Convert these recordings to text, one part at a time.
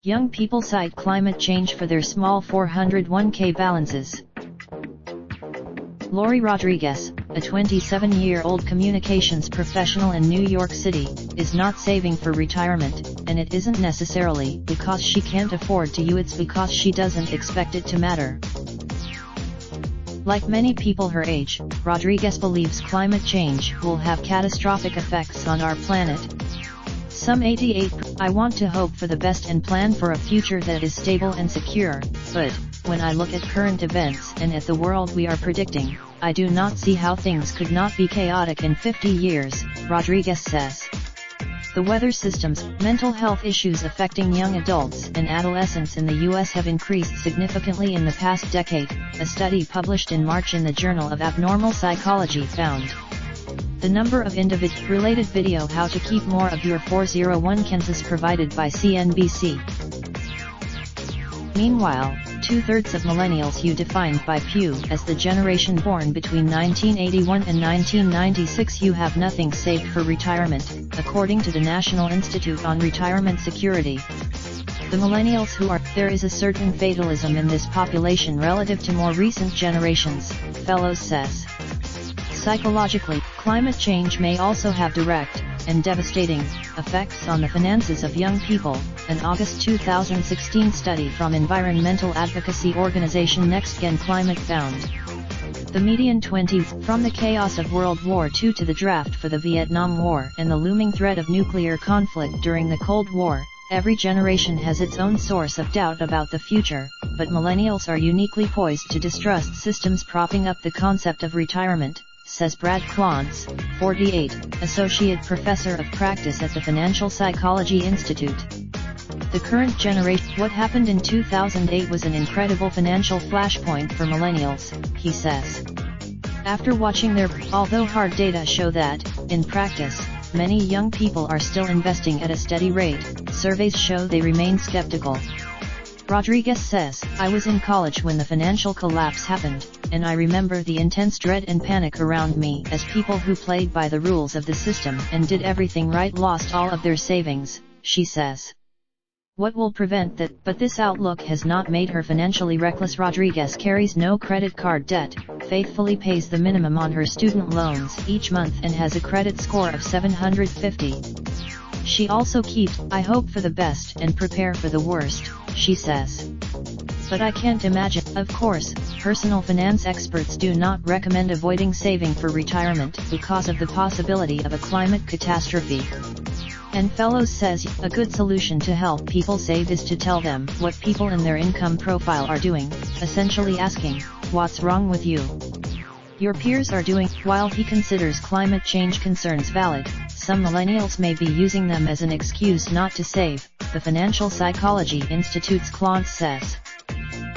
Young people cite climate change for their small 401k balances. Lori Rodriguez, a 27-year-old communications professional in New York City, is not saving for retirement, and it isn't necessarily because she can't afford to, it's because she doesn't expect it to matter. Like many people her age, Rodriguez believes climate change will have catastrophic effects on our planet. Some 88. I want to hope for the best and plan for a future that is stable and secure, but when I look at current events and at the world we are predicting, I do not see how things could not be chaotic in 50 years, Rodriguez says. The weather systems, mental health issues affecting young adults and adolescents in the U.S. have increased significantly in the past decade, a study published in March in the Journal of Abnormal Psychology found. The number of related video How to Keep More of Your 401ks provided by CNBC. Meanwhile, 2/3 of millennials defined by Pew as the generation born between 1981 and 1996 have nothing saved for retirement, according to the National Institute on Retirement Security. The millennials there is a certain fatalism in this population relative to more recent generations, Fellows says. Psychologically, climate change may also have direct, and devastating, effects on the finances of young people, an August 2016 study from environmental advocacy organization NextGen Climate found. The median 20, from the chaos of World War II to the draft for the Vietnam War and the looming threat of nuclear conflict during the Cold War, every generation has its own source of doubt about the future, but millennials are uniquely poised to distrust systems propping up the concept of retirement, says Brad Klontz, 48, Associate Professor of Practice at the Financial Psychology Institute. The current generation. What happened in 2008 was an incredible financial flashpoint for millennials, he says. After watching although hard data show that, in practice, many young people are still investing at a steady rate, surveys show they remain skeptical. Rodriguez says, I was in college when the financial collapse happened, and I remember the intense dread and panic around me as people who played by the rules of the system and did everything right lost all of their savings, she says. What will prevent that? But this outlook has not made her financially reckless. Rodriguez carries no credit card debt, faithfully pays the minimum on her student loans each month and has a credit score of 750. She also keeps, I hope for the best and prepare for the worst, she says. But I can't imagine. Of course, personal finance experts do not recommend avoiding saving for retirement because of the possibility of a climate catastrophe. And Fellows says, a good solution to help people save is to tell them what people in their income profile are doing, essentially asking, what's wrong with you? Your peers are doing. While he considers climate change concerns valid, some millennials may be using them as an excuse not to save, the Financial Psychology Institute's Klontz says.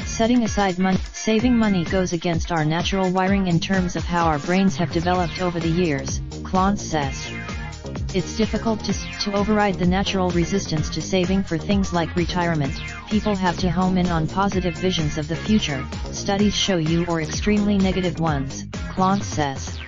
Setting aside money, saving money goes against our natural wiring in terms of how our brains have developed over the years, Klontz says. It's difficult to override the natural resistance to saving for things like retirement. People have to home in on positive visions of the future, studies show you, or extremely negative ones, Klontz says.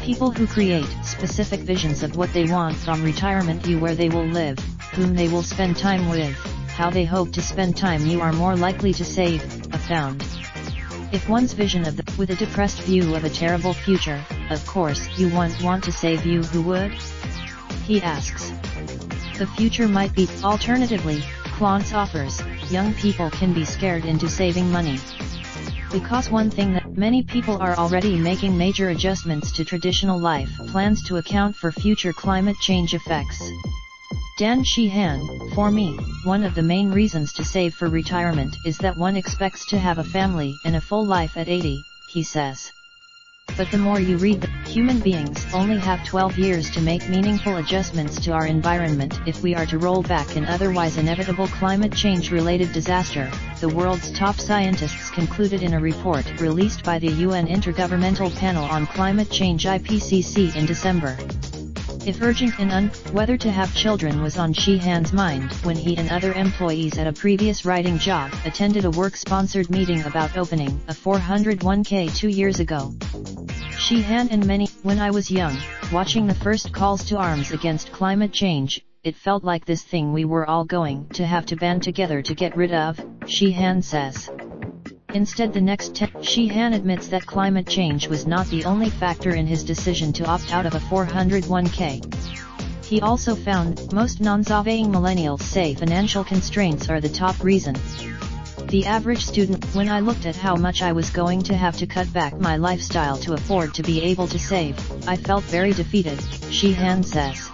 People who create specific visions of what they want from retirement, where they will live, whom they will spend time with, how they hope to spend time, you are more likely to save, a found. If one's vision with a depressed view of a terrible future, of course you won't want to save. Who would? He asks. The future might be. Alternatively, Klontz offers, young people can be scared into saving money. Because one thing that many people are already making major adjustments to traditional life plans to account for future climate change effects. Dan Sheehan, for me, one of the main reasons to save for retirement is that one expects to have a family and a full life at 80, he says. But the more you read, human beings only have 12 years to make meaningful adjustments to our environment if we are to roll back an otherwise inevitable climate change-related disaster, the world's top scientists concluded in a report released by the UN Intergovernmental Panel on Climate Change IPCC in December. If urgent and whether to have children was on Sheehan's mind when he and other employees at a previous writing job attended a work-sponsored meeting about opening a 401k 2 years ago. Sheehan and many, when I was young, watching the first calls to arms against climate change, it felt like this thing we were all going to have to band together to get rid of, Sheehan says. Instead the next Sheehan admits that climate change was not the only factor in his decision to opt out of a 401k. He also found, most non-surveying millennials say financial constraints are the top reason. The average student, when I looked at how much I was going to have to cut back my lifestyle to afford to be able to save, I felt very defeated, Sheehan says.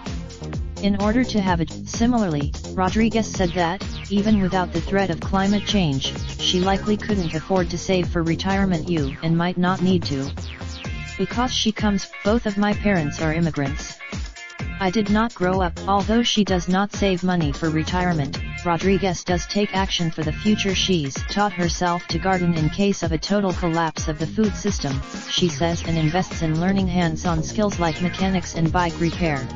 In order to have it, similarly, Rodriguez said that, even without the threat of climate change, she likely couldn't afford to save for retirement and might not need to. Because both of my parents are immigrants. I did not grow up. Although she does not save money for retirement, Rodriguez does take action for the future. She's taught herself to garden in case of a total collapse of the food system, she says, and invests in learning hands-on skills like mechanics and bike repair.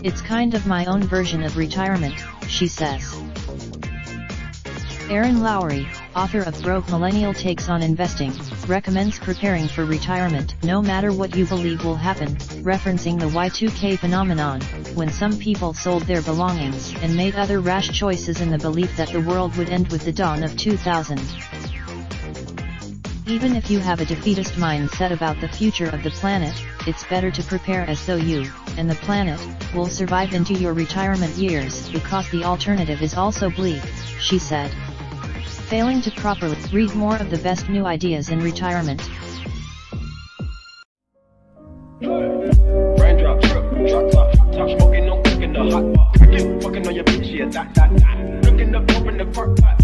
It's kind of my own version of retirement, she says. Erin Lowry, author of Broke Millennial Takes on Investing, recommends preparing for retirement no matter what you believe will happen, referencing the Y2K phenomenon, when some people sold their belongings and made other rash choices in the belief that the world would end with the dawn of 2000. Even if you have a defeatist mindset about the future of the planet, it's better to prepare as though you, and the planet, will survive into your retirement years, because the alternative is also bleak, she said. Failing to properly read more of the best new ideas in retirement. Raindrop, drop top smoking, no cooking the hot pot. Fucking on your bitch, yeah, that. Looking up, open the park pot.